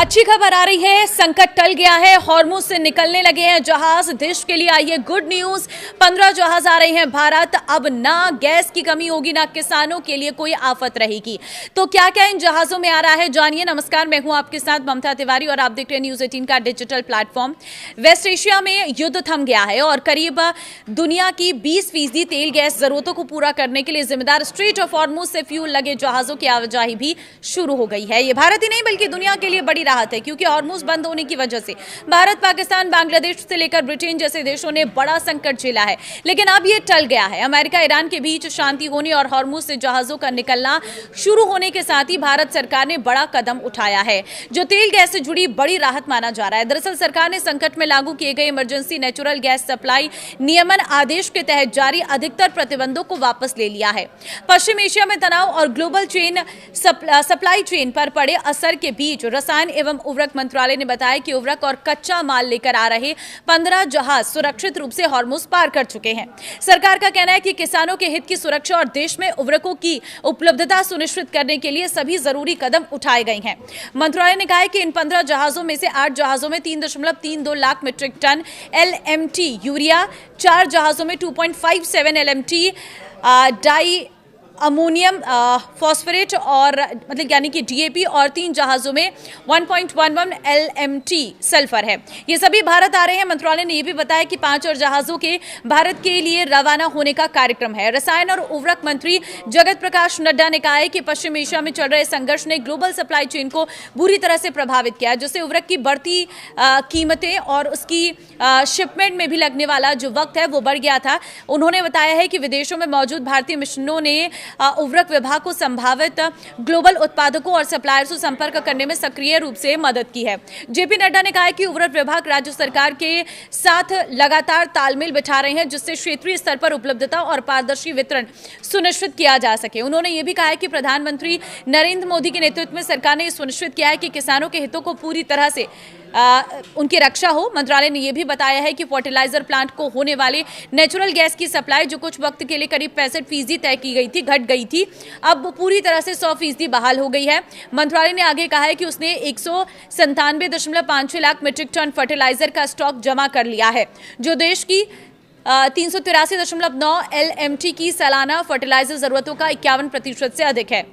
अच्छी खबर आ रही है, संकट टल गया है। हॉर्मुज से निकलने लगे हैं जहाज। देश के लिए आई है गुड न्यूज। 15 जहाज आ रहे हैं भारत। अब ना गैस की कमी होगी, ना किसानों के लिए कोई आफत रहेगी। तो क्या क्या इन जहाजों में आ रहा है, जानिए। नमस्कार, मैं हूं आपके साथ ममता तिवारी और आप देख रहे हैं न्यूज 18 का डिजिटल प्लेटफॉर्म। वेस्ट एशिया में युद्ध थम गया है और करीब दुनिया की 20% तेल गैस जरूरतों को पूरा करने के लिए जिम्मेदार स्ट्रेट ऑफ हॉर्मुज से फ्यूल लगे जहाजों की आवाजाही भी शुरू हो गई है। ये भारत ही नहीं बल्कि दुनिया के लिए बड़ी राहत है, क्योंकि हॉर्मुज बंद होने की वजह से भारत, पाकिस्तान, बांग्लादेश से लेकर ब्रिटेन जैसे देशों ने बड़ा संकट झेला है। लेकिन अब ये टल गया है। अमेरिका ईरान के बीच शांति होने और हॉर्मुज से जहाजों का निकलना शुरू होने के साथ ही भारत सरकार ने बड़ा कदम उठाया है, जो तेल गैस से जुड़ी बड़ी राहत माना जा रहा है। दरअसल सरकार ने संकट में लागू किए गए इमरजेंसी नेचुरल गैस सप्लाई नियमन आदेश के तहत जारी अधिकतर प्रतिबंधों को वापस ले लिया है। पश्चिम एशिया में तनाव और ग्लोबल सप्लाई चेन पर पड़े असर के बीच रसायन एवं उर्वरक मंत्रालय ने बताया कि उर्वरक और कच्चा माल लेकर आ रहे 15 जहाज सुरक्षित रूप से हॉर्मुज पार कर चुके हैं। सरकार का कहना है कि किसानों के हित की सुरक्षा और देश में उर्वरकों की उपलब्धता सुनिश्चित करने के लिए सभी जरूरी कदम उठाए गए हैं। मंत्रालय ने कहा है कि इन 15 जहाजों में से 8 जहाजों में 3.32 lakh metric ton LMT urea, 4 जहाजों में 2.57 LMT डाई अमोनियम फॉस्फेट और मतलब यानी कि DAP और 3 जहाजों में 1.11 LMT सल्फर है। ये सभी भारत आ रहे हैं। मंत्रालय ने यह भी बताया कि 5 और जहाजों के भारत के लिए रवाना होने का कार्यक्रम है। रसायन और उर्वरक मंत्री जगत प्रकाश नड्डा ने कहा है कि पश्चिम एशिया में चल रहे संघर्ष ने ग्लोबल सप्लाई चेन को बुरी तरह से प्रभावित किया, जिससे उर्वरक की बढ़ती कीमतें और उसकी शिपमेंट में भी लगने वाला जो वक्त है वो बढ़ गया था। उन्होंने बताया है कि विदेशों में मौजूद भारतीय मिशनों ने उर्वरक विभाग को संभावित ग्लोबल उत्पादकों और सप्लायर्स से संपर्क करने में सक्रिय रूप से मदद की है। जेपी नड्डा ने कहा है कि उर्वरक विभाग राज्य सरकार के साथ लगातार तालमेल बिठा रहे हैं, जिससे क्षेत्रीय स्तर पर उपलब्धता और पारदर्शी वितरण सुनिश्चित किया जा सके। उन्होंने यह भी कहा है कि प्रधानमंत्री नरेंद्र मोदी के नेतृत्व में सरकार ने सुनिश्चित किया है कि किसानों के हितों को पूरी तरह से उनकी रक्षा हो। मंत्रालय ने यह भी बताया है कि फर्टिलाइजर प्लांट को होने वाले नेचुरल गैस की सप्लाई, जो कुछ वक्त के लिए करीब 65% तय की गई थी, घट गई थी, अब पूरी तरह से 100% बहाल हो गई है। मंत्रालय ने आगे कहा है कि उसने 197.56 लाख मीट्रिक टन फर्टिलाइजर का स्टॉक जमा कर लिया है, जो देश की 383.9 LMT की सालाना फर्टिलाइजर जरूरतों का 51% से अधिक है।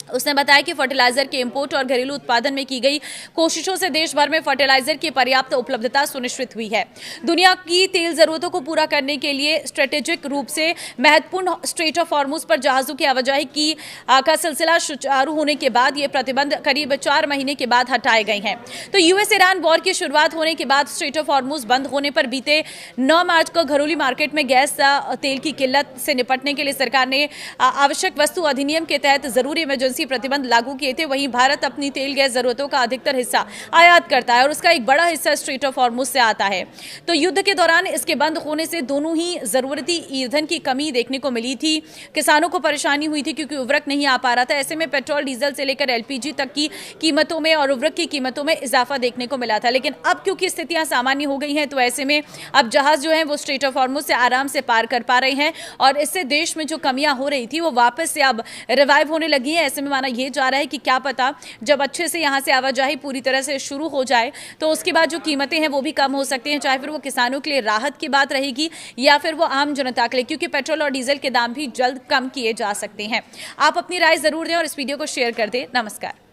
उसने बताया कि फर्टिलाइजर के इंपोर्ट और घरेलू उत्पादन में की गई कोशिशों से देश भर में फर्टिलाइजर की पर्याप्त उपलब्धता सुनिश्चित हुई है। दुनिया की तेल जरूरतों को पूरा करने के लिए स्ट्रेटेजिक रूप से महत्वपूर्ण स्ट्रेट ऑफ हॉर्मुज पर जहाजों की आवाजाही का सिलसिला सुचारू होने के बाद ये प्रतिबंध करीब 4 महीने के बाद हटाए गए हैं। तो US ईरान वॉर की शुरुआत होने के बाद स्ट्रेट ऑफ हॉर्मुज बंद होने पर बीते 9 मार्च को घरेलू मार्केट में गैस तेल की किल्लत से निपटने के लिए सरकार ने आवश्यक वस्तु अधिनियम के तहत जरूरी इमरजेंसी प्रतिबंध लागू किए थे। वहीं भारत अपनी तेल गैस जरूरतों का अधिकतर हिस्सा आयात करता है और उसका एक बड़ा हिस्सा स्ट्रेट ऑफ हॉर्मुज से आता है। तो युद्ध के दौरान इसके बंद होने से दोनों ही जरूरती ईंधन की कमी देखने को मिली थी। किसानों को परेशानी हुई थी क्योंकि उर्वरक नहीं आ पा रहा था। ऐसे में पेट्रोल, डीजल से लेकर LPG तक की कीमतों में और उर्वरक की कीमतों में इजाफा देखने को मिला था। लेकिन अब क्योंकि स्थितियां सामान्य हो गई हैं, तो ऐसे में अब जहाज जो है वो स्ट्रेट ऑफ हॉर्मुज से आराम से पार कर पा रहे हैं और इससे देश में जो कमियां हो रही थी वो वापस से अब रिवाइव होने लगी है। ऐसे में माना यह जा रहा है कि क्या पता जब अच्छे से यहां से आवाजाही पूरी तरह से शुरू हो जाए तो उसके बाद जो कीमतें हैं वो भी कम हो सकती हैं, चाहे फिर वो किसानों के लिए राहत की बात रहेगी या फिर वो आम जनता के लिए, क्योंकि पेट्रोल और डीजल के दाम भी जल्द कम किए जा सकते हैं। आप अपनी राय जरूर दें और इस वीडियो को शेयर कर दें। नमस्कार।